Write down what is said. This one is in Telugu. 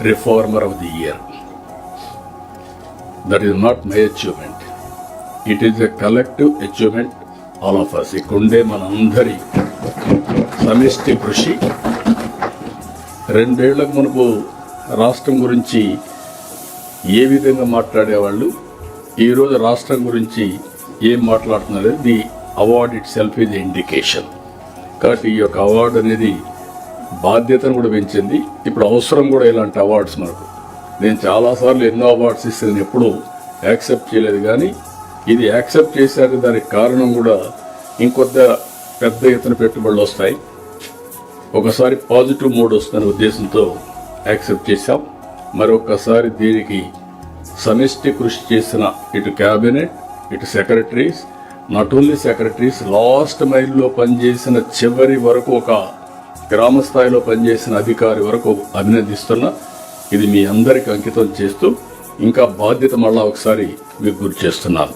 Reformer of the Year. That is not my achievement. It is a collective achievement, all of us. ఇక్కడుండే మనందరి సమిష్టి కృషి. 2 ఏళ్లకు మునుపు రాష్ట్రం గురించి ఏ విధంగా మాట్లాడేవాళ్ళు ఈరోజు రాష్ట్రం గురించి ఏం మాట్లాడుతున్నారు, the award it self is indication. కాబట్టి ఈ యొక్క అవార్డు అనేది బాధ్యతను కూడా పెంచింది. ఇప్పుడు అవసరం కూడా ఇలాంటి అవార్డ్స్ మనకు. నేను చాలాసార్లు ఎన్నో అవార్డ్స్ ఇస్తే నేను ఎప్పుడూ యాక్సెప్ట్ చేయలేదు, కానీ ఇది యాక్సెప్ట్ చేశాక దానికి కారణం కూడా ఇంకొద్ద పెద్ద ఎత్తున పెట్టుబడులు వస్తాయి, ఒకసారి పాజిటివ్ మూడ్ వస్తుందనే ఉద్దేశంతో యాక్సెప్ట్ చేశాం. మరొకసారి దీనికి సమిష్టి కృషి చేసిన ఇటు క్యాబినెట్, ఇటు secretaries, not only secretaries, last మైల్లో పనిచేసిన చివరి వరకు ఒక గ్రామ స్థాయిలో పనిచేసిన అధికారి వరకు అభినందిస్తున్నా. ఇది మీ అందరికి అంకితం చేస్తూ ఇంకా బాధ్యత మళ్ళా ఒకసారి మీకు గుర్తు చేస్తున్నాను.